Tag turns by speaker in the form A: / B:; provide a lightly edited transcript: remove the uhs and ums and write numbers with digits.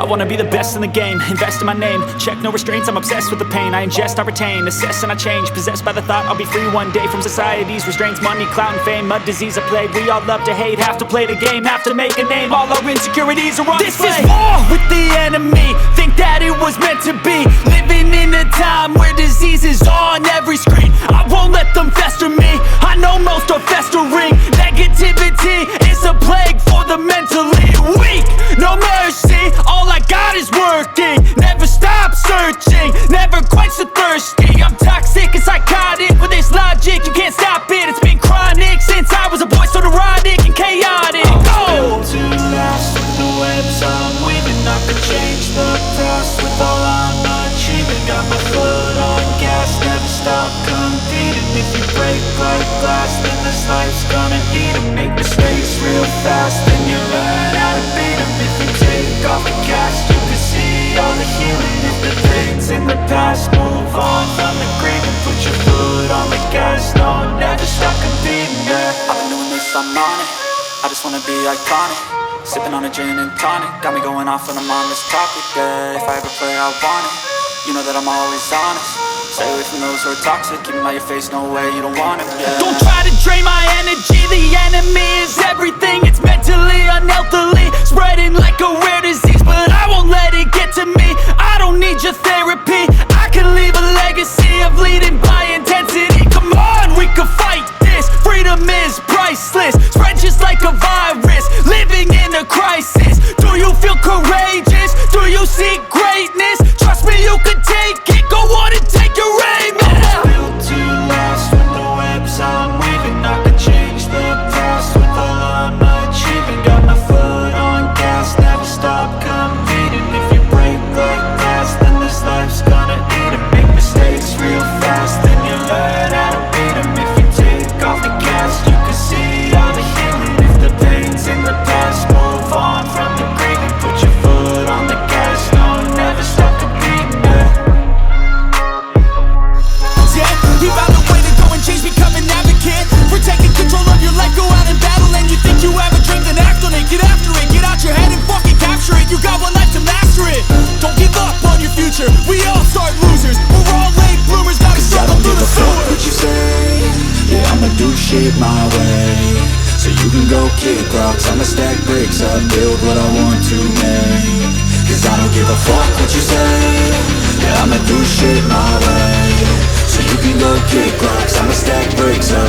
A: wanna be the best in the game, invest in my name, check no restraints, I'm obsessed with the pain. I ingest, I retain, assess and I change, possessed by the thought I'll be free one day from society's restraints. Money, clout and fame, mud, disease, a plague. We all love to hate, have to play the game, have to make a name. All our insecurities are on display. This is war with the enemy, think that it was meant to be. Living in a time where disease is on every screen. I won't let them fester me, I know most are festering. Negativity is a plague for the mentally weak. No mercy, all I got is working. Never stop searching, never quite so thirsty. I'm toxic and psychotic with this logic, you can't stop it. It's been chronic since I was a boy, so neurotic and chaotic.
B: I'm built to last with the webs I'm weaving. I could change the past with all I'm achieving. Got my foot on gas, never stop competing. If you break like glass, then this life's gonna eat 'em. Make mistakes real fast, then you learn how to beat 'em. If you take off the cast, you can see all the healing. If the things in the past, move on from the grave and put your foot on the gas. No, never stop competing, yeah. I've been doing this, I'm on it. I just wanna be iconic. Sipping on a gin and tonic, got me going off when I'm on this topic, yeah. If I ever play, I want it. You know that I'm always honest. Stay away from those who are toxic. Keep them out your face, no way, you don't want it, yeah.
A: Don't try to drain my energy. The enemy is everything. It's mentally, unhealthily, spreading like a rare disease. But I won't let it get to me. I don't need your therapy. I can leave a legacy of leading by intensity. Come on, we can fight this. Freedom is priceless. Spread just like a virus. Living in a crisis. Do you feel courageous? Do you seek greatness? Trust me, you can take it. Go on and take your aim.
B: I'm built to last with the webs I'm weaving. I could change the past with all I'm achieving. Got my foot on gas, never stop competing. If you break like glass, then this life's gonna eat 'em. Make mistakes real fast, then you learn how to beat 'em. If you take off the gas, you can see all the healing. If the pain's in the past, move on from the grave and put your foot on the gas. No, never stop competing, yeah.
A: You found a way to go and change, become an advocate for taking control of your life, go out and battle. And you think you have a dream, then act on it. Get after it, get out your head and fucking capture it. You got one life to master it. Don't give up on your future, we all start losers. We're all late bloomers, gotta struggle through the sewer.
B: What you say, yeah, I'ma do shit my way. So you can go kick rocks, I'ma stack bricks up, build what I want to make. Cause I don't give a fuck what you say, yeah, I'ma do shit my way. So you can go kick rocks, I'ma stack bricks up,